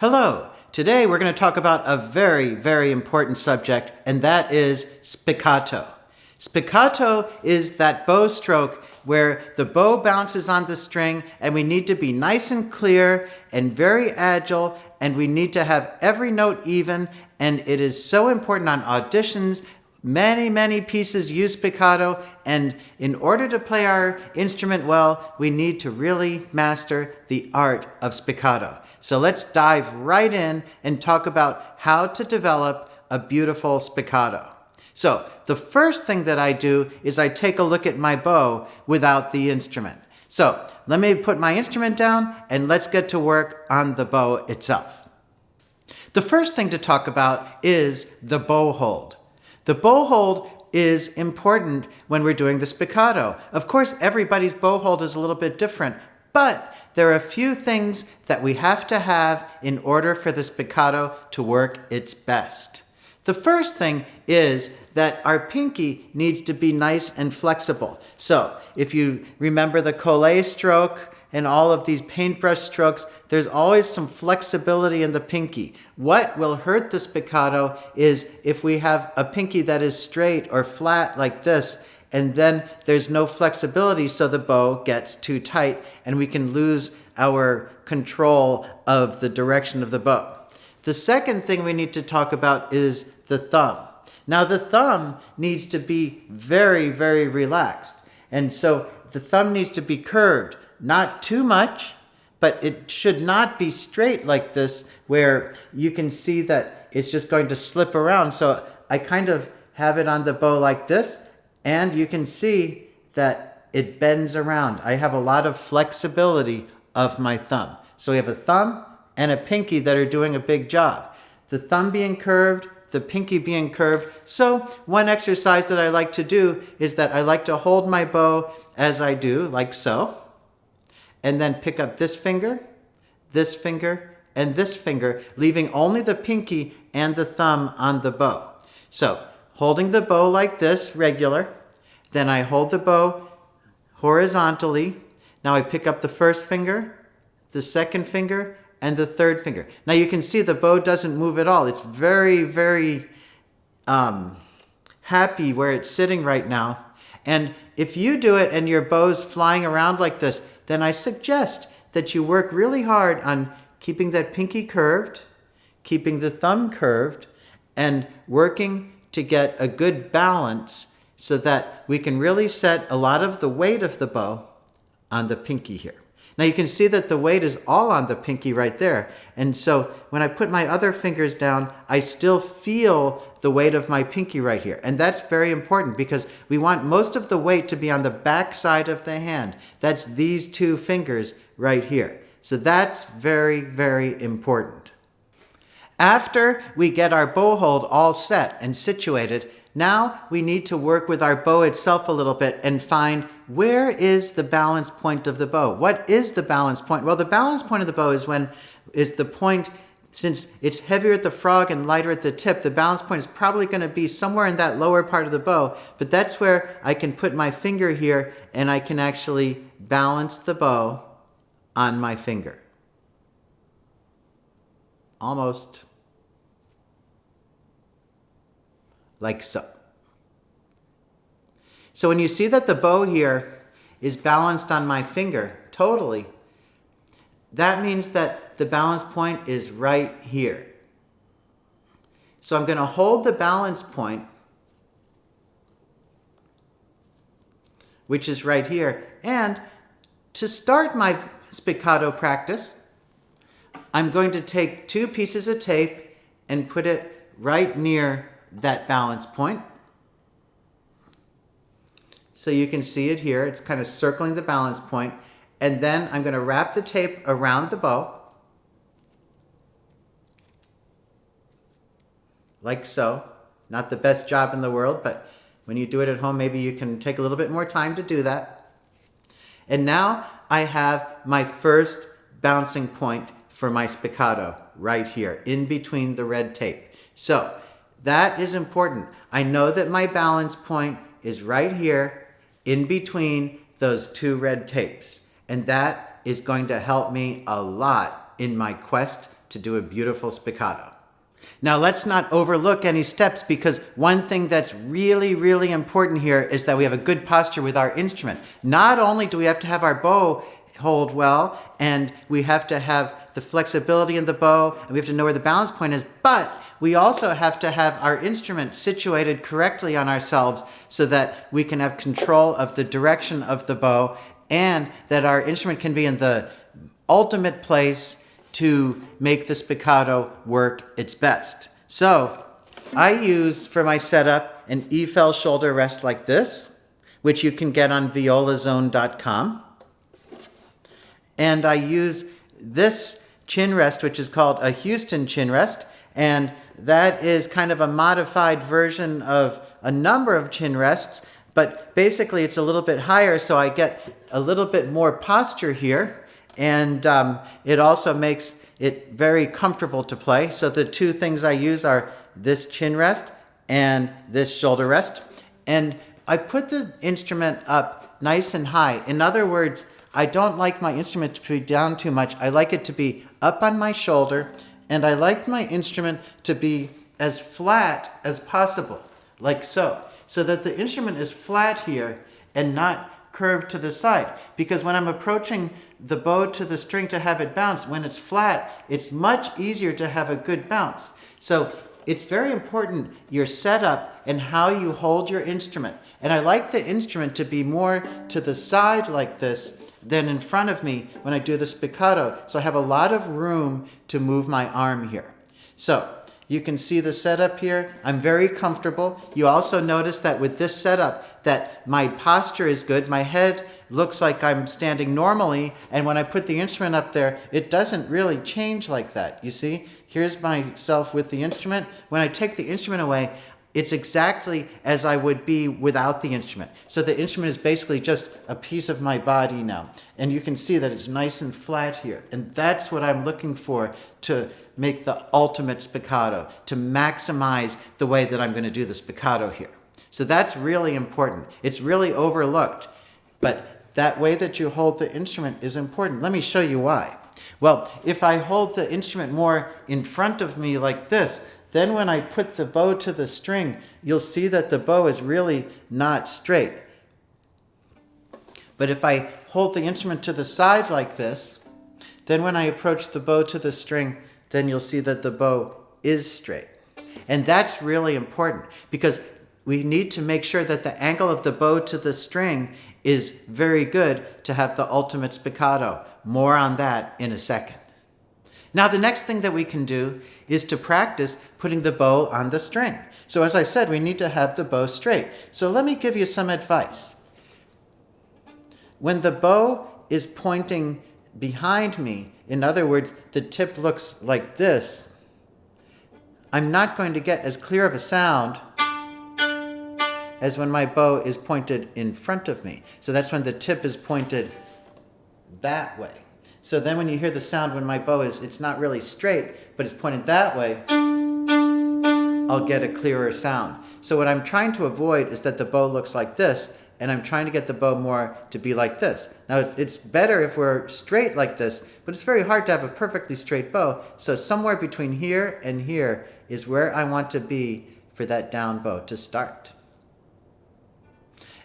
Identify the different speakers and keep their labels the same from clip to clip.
Speaker 1: Hello! Today we're going to talk about a very, very important subject, and that is spiccato. Spiccato is that bow stroke where the bow bounces on the string and we need to be nice and clear and very agile, and we need to have every note even, and it is so important on auditions. Many pieces use spiccato, and in order to play our instrument well, we need to really master the art of spiccato. So let's dive right in and talk about how to develop a beautiful spiccato. So the first thing that I do is I take a look at my bow without the instrument. So let me put my instrument down and let's get to work on the bow itself. The first thing to talk about is the bow hold. The bow hold is important when we're doing the spiccato. Of course, everybody's bow hold is a little bit different, but there are a few things that we have to have in order for the spiccato to work its best. The first thing is that our pinky needs to be nice and flexible. So if you remember the collé stroke and all of these paintbrush strokes, there's always some flexibility in the pinky. What will hurt the spiccato is if we have a pinky that is straight or flat like this, and then there's no flexibility, so the bow gets too tight and we can lose our control of the direction of the bow. The second thing we need to talk about is the thumb. Now the thumb needs to be very relaxed, and so the thumb needs to be curved, not too much, but it should not be straight like this where you can see that it's just going to slip around. So I kind of have it on the bow like this, and you can see that it bends around. I have a lot of flexibility of my thumb. So we have a thumb and a pinky that are doing a big job. The thumb being curved, the pinky being curved. So one exercise that I like to do is that I like to hold my bow as I do, like so, and then pick up this finger, and this finger, leaving only the pinky and the thumb on the bow. So holding the bow like this, regular, then I hold the bow horizontally. Now I pick up the first finger, the second finger, and the third finger. Now you can see the bow doesn't move at all. It's very happy where it's sitting right now. And if you do it and your bow's flying around like this, then I suggest that you work really hard on keeping that pinky curved, keeping the thumb curved, and working to get a good balance so that we can really set a lot of the weight of the bow on the pinky here. Now you can see that the weight is all on the pinky right there. And so when I put my other fingers down, I still feel the weight of my pinky right here. And that's very important because we want most of the weight to be on the back side of the hand. That's these two fingers right here. So that's very important. After we get our bow hold all set and situated, now we need to work with our bow itself a little bit and find where is the balance point of the bow. What is the balance point? Well, the balance point of the bow is the point, since it's heavier at the frog and lighter at the tip, the balance point is probably going to be somewhere in that lower part of the bow, but that's where I can put my finger here and I can actually balance the bow on my finger. Almost. Like so. So when you see that the bow here is balanced on my finger totally, that means that the balance point is right here. So I'm going to hold the balance point, which is right here. And to start my spiccato practice, I'm going to take two pieces of tape and put it right near that balance point. So you can see it here. It's kind of circling the balance point. And then I'm going to wrap the tape around the bow. Like so. Not the best job in the world, but when you do it at home, maybe you can take a little bit more time to do that. And now I have my first bouncing point for my spiccato right here, in between the red tape. So that is important. I know that my balance point is right here in between those two red tapes. And that is going to help me a lot in my quest to do a beautiful spiccato. Now let's not overlook any steps, because one thing that's really, really important here is that we have a good posture with our instrument. Not only do we have to have our bow hold well, and we have to have the flexibility in the bow, and we have to know where the balance point is, but we also have to have our instrument situated correctly on ourselves so that we can have control of the direction of the bow, and that our instrument can be in the ultimate place to make the spiccato work its best. So I use for my setup an E-fell shoulder rest like this, which you can get on violazone.com. And I use this chin rest, which is called a Houston chin rest, and that is kind of a modified version of a number of chin rests, but basically it's a little bit higher, so I get a little bit more posture here. And it also makes it very comfortable to play. So the two things I use are this chin rest and this shoulder rest. And I put the instrument up nice and high. In other words, I don't like my instrument to be down too much. I like it to be up on my shoulder, and I like my instrument to be as flat as possible, like so. So that the instrument is flat here and not curved to the side, because when I'm approaching the bow to the string to have it bounce, when it's flat, it's much easier to have a good bounce. So it's very important your setup and how you hold your instrument. And I like the instrument to be more to the side like this than in front of me when I do the spiccato, so I have a lot of room to move my arm here. So you can see the setup here. I'm very comfortable. You also notice that with this setup that my posture is good. My head looks like I'm standing normally, and when I put the instrument up there, it doesn't really change like that. You see, here's myself with the instrument. When I take the instrument away, it's exactly as I would be without the instrument. So the instrument is basically just a piece of my body now. And you can see that it's nice and flat here. And that's what I'm looking for to make the ultimate spiccato, to maximize the way that I'm going to do the spiccato here. So that's really important. It's really overlooked. But that way that you hold the instrument is important. Let me show you why. Well, if I hold the instrument more in front of me like this, then when I put the bow to the string, you'll see that the bow is really not straight. But if I hold the instrument to the side like this, then when I approach the bow to the string, then you'll see that the bow is straight. And that's really important, because we need to make sure that the angle of the bow to the string is very good to have the ultimate spiccato. More on that in a second. Now the next thing that we can do is to practice putting the bow on the string. So as I said, we need to have the bow straight. So let me give you some advice. When the bow is pointing behind me, in other words, the tip looks like this, I'm not going to get as clear of a sound as when my bow is pointed in front of me. So that's when the tip is pointed that way. So then when you hear the sound when my bow it's not really straight, but it's pointed that way, I'll get a clearer sound. So what I'm trying to avoid is that the bow looks like this, and I'm trying to get the bow more to be like this. Now it's better if we're straight like this, but it's very hard to have a perfectly straight bow. So somewhere between here and here is where I want to be for that down bow to start.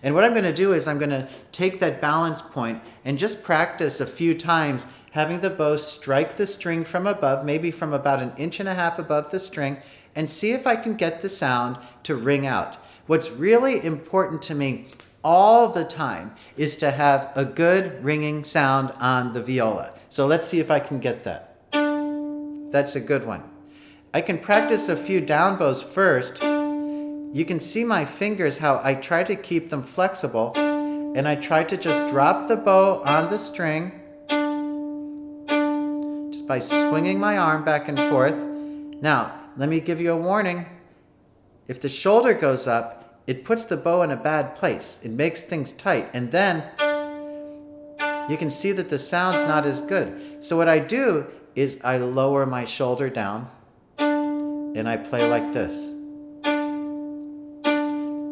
Speaker 1: And what I'm going to do is I'm going to take that balance point and just practice a few times having the bow strike the string from above, maybe from about 1.5 inches above the string, and see if I can get the sound to ring out. What's really important to me all the time is to have a good ringing sound on the viola. So let's see if I can get that. That's a good one. I can practice a few down bows first. You can see my fingers, how I try to keep them flexible, and I try to just drop the bow on the string just by swinging my arm back and forth. Now, let me give you a warning. If the shoulder goes up, it puts the bow in a bad place. It makes things tight, and then you can see that the sound's not as good. So what I do is I lower my shoulder down and I play like this.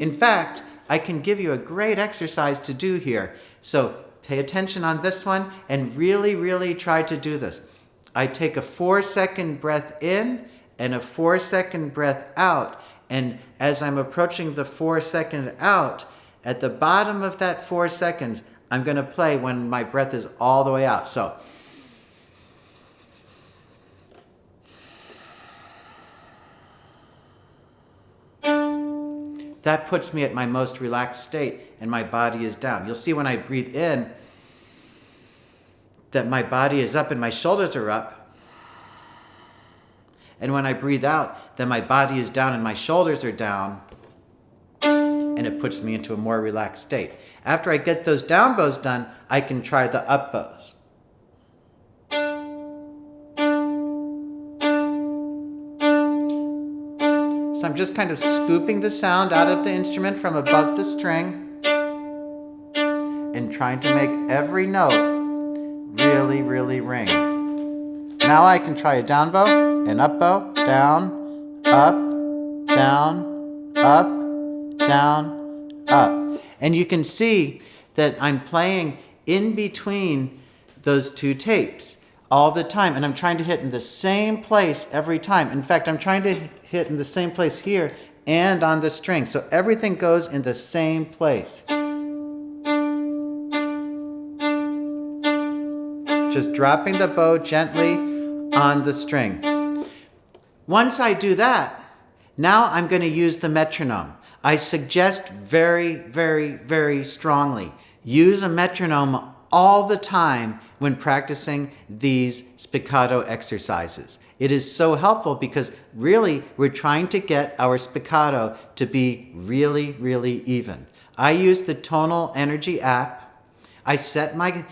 Speaker 1: In fact, I can give you a great exercise to do here. So pay attention on this one and really, really try to do this. I take a 4-second breath in and a 4-second breath out. And as I'm approaching the 4-second out, at the bottom of that 4 seconds, I'm going to play when my breath is all the way out. So, that puts me at my most relaxed state and my body is down. You'll see when I breathe in that my body is up and my shoulders are up. And when I breathe out, then my body is down and my shoulders are down. And it puts me into a more relaxed state. After I get those down bows done, I can try the up bows. So I'm just kind of scooping the sound out of the instrument from above the string and trying to make every note really, really ring. Now I can try a down bow, an up bow, down, up, down, up, down, up. And you can see that I'm playing in between those two tapes all the time. And I'm trying to hit in the same place every time. In fact, I'm trying to hit in the same place here and on the string. So everything goes in the same place. Just dropping the bow gently on the string. Once I do that, now I'm going to use the metronome. I suggest very, very, very strongly, use a metronome all the time when practicing these spiccato exercises. It is so helpful because really we're trying to get our spiccato to be really, really even. I use the Tonal Energy app. I set my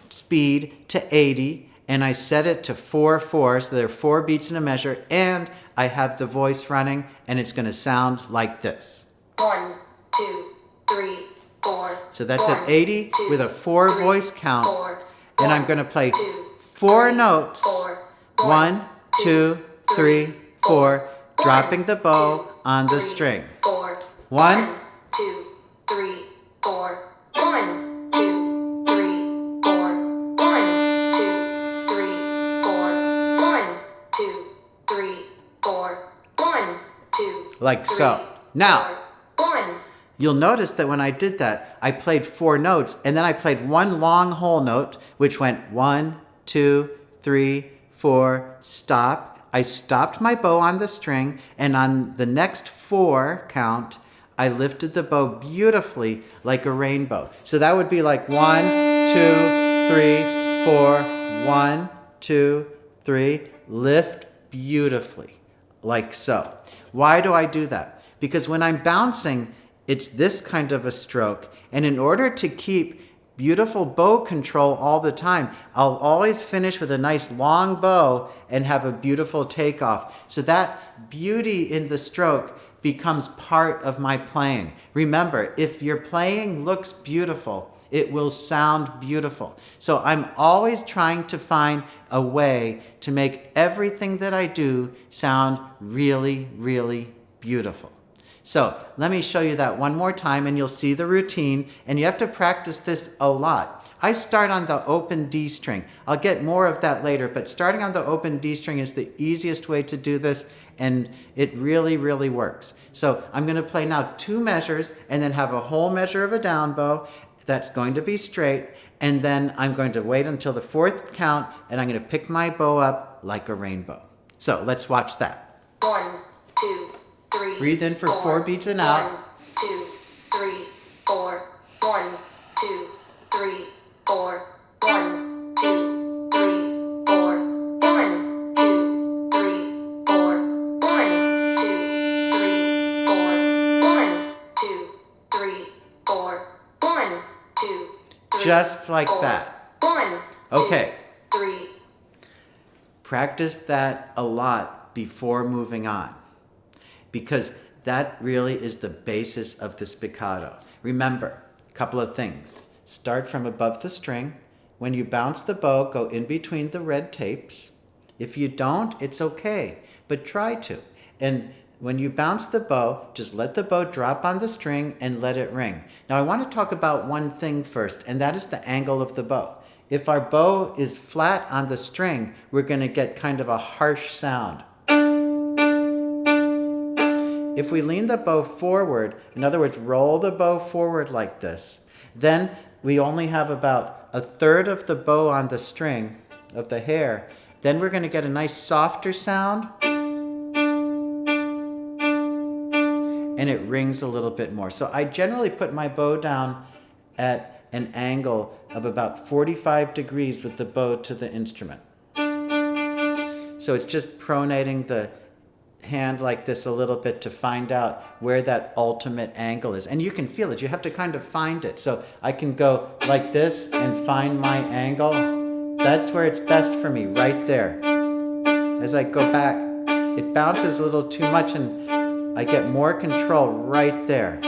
Speaker 1: speed to 80 and I set it to 4/4, so there are 4 beats in a measure, and I have the voice running and it's going to sound like this. 1, 2, 3, 4. So that's at 80 with a 4 voice count. And I'm going to play 4 notes. 1, 2, 3, 4, dropping the bow on the string. 1, 2, 3, 4. 1, 2, 3, 4. 1, 2, 3, 4. 1, 2, 3, 4. 1, 2. Like so. Now, you'll notice that when I did that, I played 4 notes, and then I played 1 long whole note, which went 1, 2, 3, 4, stop. I stopped my bow on the string, and on the next 4 count, I lifted the bow beautifully like a rainbow. So that would be like 1, 2, 3, 4, 1, 2, 3, lift beautifully, like so. Why do I do that? Because when I'm bouncing, it's this kind of a stroke. And in order to keep beautiful bow control all the time, I'll always finish with a nice long bow and have a beautiful takeoff. So that beauty in the stroke becomes part of my playing. Remember, if your playing looks beautiful, it will sound beautiful. So I'm always trying to find a way to make everything that I do sound really, really beautiful. So let me show you that one more time and you'll see the routine, and you have to practice this a lot. I start on the open D string. I'll get more of that later, but starting on the open D string is the easiest way to do this, and it really, really works. So I'm going to play now 2 measures and then have a whole measure of a down bow that's going to be straight, and then I'm going to wait until the 4th count and I'm going to pick my bow up like a rainbow. So let's watch that. 1, 2, 3. Breathe in for 4 beats and out. 1, 2, 3, 4. 1, 2, 3, 4. 1, 2, 3, 4. 1, 2, 3, 4. 1, 2, 3, 4. 1, 2, 3, 4. 1, 2, 3. Just like that. 1. Okay. 3. Practice that a lot before moving on, because that really is the basis of the spiccato. Remember, a couple of things. Start from above the string. When you bounce the bow, go in between the red tapes. If you don't, it's okay, but try to. And when you bounce the bow, just let the bow drop on the string and let it ring. Now I want to talk about one thing first, and that is the angle of the bow. if our bow is flat on the string, we're going to get kind of a harsh sound. If we lean the bow forward, in other words, roll the bow forward like this, then we only have about a third of the bow on the string of the hair. Then we're going to get a nice softer sound, and it rings a little bit more. So I generally put my bow down at an angle of about 45 degrees with the bow to the instrument. So it's just pronating the hand like this a little bit to find out where that ultimate angle is. And you can feel it. You have to kind of find it. So I can go like this and find my angle. That's where it's best for me, right there. As I go back, it bounces a little too much and I get more control right there.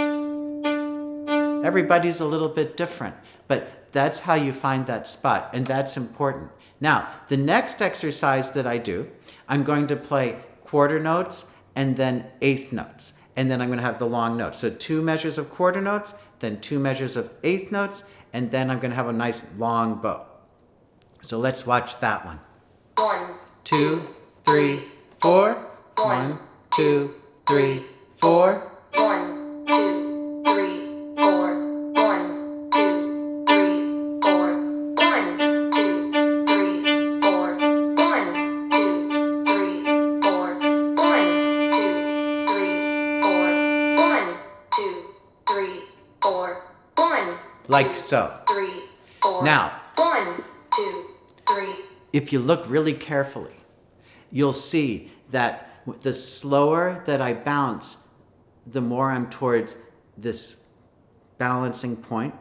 Speaker 1: Everybody's a little bit different, but that's how you find that spot, and that's important. Now, the next exercise that I do, I'm going to play quarter notes and then eighth notes, and then I'm going to have the long notes. So 2 measures of quarter notes, then 2 measures of eighth notes, and then I'm going to have a nice long bow. So let's watch that one.
Speaker 2: 1,
Speaker 1: 2, 3, 4. 1, 2, 3, 4.
Speaker 2: 1, 2, 3, 4. 1, 2, 3, 4. 1, 2, 3, 4. 1, 2, 3, 4. 1, 2, 3, 4. 1, 2, 3, 4. 1.
Speaker 1: Like so.
Speaker 2: 3, 4.
Speaker 1: Now,
Speaker 2: 1, 2, 3.
Speaker 1: if you look really carefully, you'll see that the slower that I bounce, the more I'm towards this balancing point.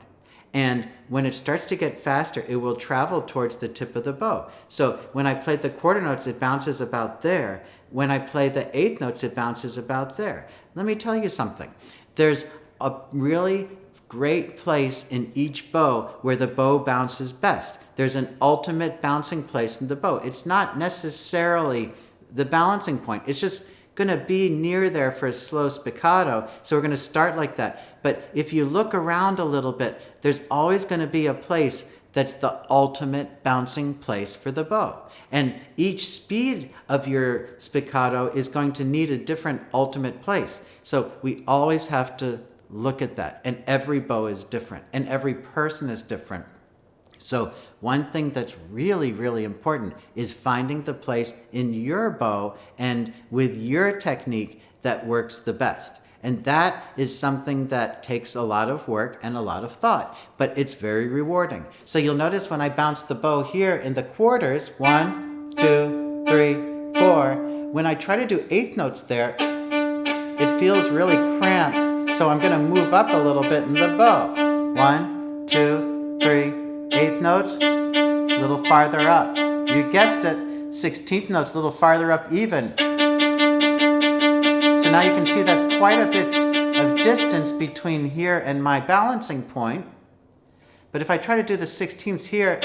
Speaker 1: And when it starts to get faster, it will travel towards the tip of the bow. So when I play the quarter notes, it bounces about there. When I play the eighth notes, it bounces about there. Let me tell you something. There's a really great place in each bow where the bow bounces best. There's an ultimate bouncing place in the bow. It's not necessarily the balancing point. It's just going to be near there for a slow spiccato. So we're going to start like that. But if you look around a little bit, there's always going to be a place that's the ultimate bouncing place for the bow. And each speed of your spiccato is going to need a different ultimate place. So we always have to look at that. And every bow is different. And every person is different. So one thing that's really, really important is finding the place in your bow and with your technique that works the best. And that is something that takes a lot of work and a lot of thought, but it's very rewarding. So you'll notice when I bounce the bow here in the quarters, 1, 2, 3, 4, when I try to do eighth notes there, it feels really cramped. So I'm going to move up a little bit in the bow. 1, 2, 3, eighth notes, a little farther up. You guessed it, 16th notes, a little farther up even. So now you can see that's quite a bit of distance between here and my balancing point. But if I try to do the 16ths here,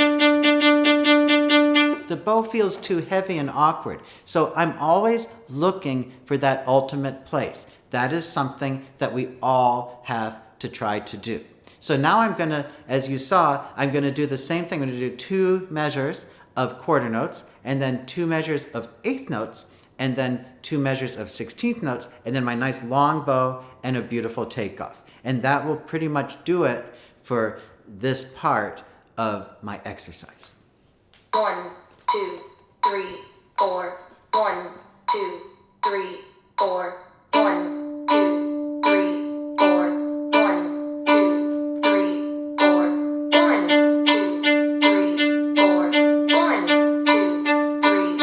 Speaker 1: the bow feels too heavy and awkward. So I'm always looking for that ultimate place. That is something that we all have to try to do. So now I'm going to, as you saw, I'm going to do the same thing. I'm going to do 2 measures of quarter notes, and then 2 measures of eighth notes, and then 2 measures of 16th notes, and then my nice long bow and a beautiful takeoff. And that will pretty much do it for this part of my exercise.
Speaker 2: 1, 2, 3, 4. 1, 2, 3, 4. 1, 2, 3, 4. 1, 2, 3, 4. 1, 2, 3, 4. 1, 2, 3,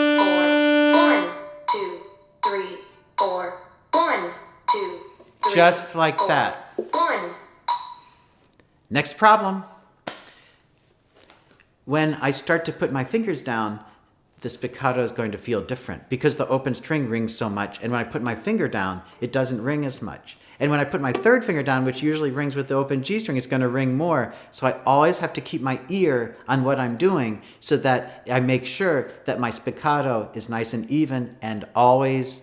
Speaker 2: 4. 1, 2, 3, 4. 1, 2, 3.
Speaker 1: Just like that.
Speaker 2: 1.
Speaker 1: Next problem. When I start to put my fingers down, the spiccato is going to feel different because the open string rings so much, and when I put my finger down, it doesn't ring as much. And when I put my third finger down, which usually rings with the open G string, it's going to ring more. So I always have to keep my ear on what I'm doing so that I make sure that my spiccato is nice and even and always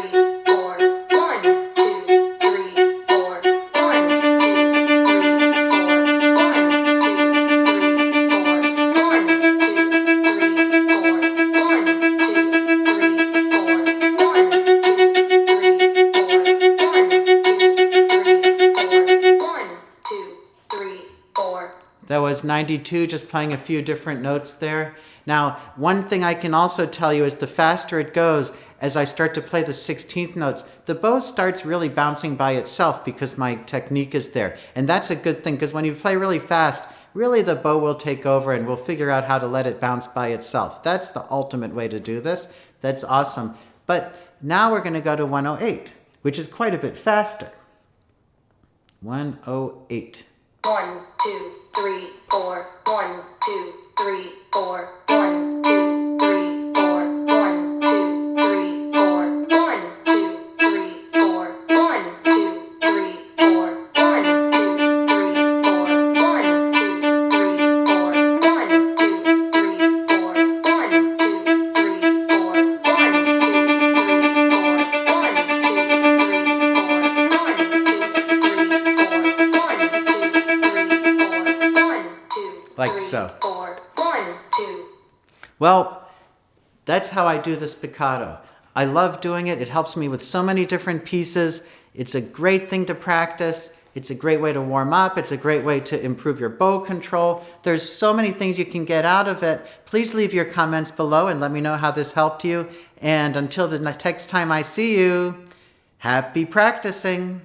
Speaker 1: That was 92, just playing a few different notes there. Now, one thing I can also tell you is the faster it goes, as I start to play the 16th notes, the bow starts really bouncing by itself because my technique is there. And that's a good thing, because when you play really fast, really the bow will take over and we'll figure out how to let it bounce by itself. That's the ultimate way to do this. That's awesome. But now we're going to go to 108, which is quite a bit faster. 108.
Speaker 2: 1, 2, 3, 4. 1, 2, 3, 4. 1, 2, 3, 4. 1, 2, 3, 4. 1, 2, 3, 4. 1, 2, 3, 4. 1, 2, 3, 4. 1, 2, 3, 4. 1, 2, 3, 4. 1, 2, 3, 4. 1, 2, 3, 4.
Speaker 1: Like so.
Speaker 2: 4. 1, 2.
Speaker 1: Well, that's how I do the spiccato. I love doing it. It helps me with so many different pieces. It's a great thing to practice. It's a great way to warm up. It's a great way to improve your bow control. There's so many things you can get out of it. Please leave your comments below and let me know how this helped you. And until the next time I see you, happy practicing.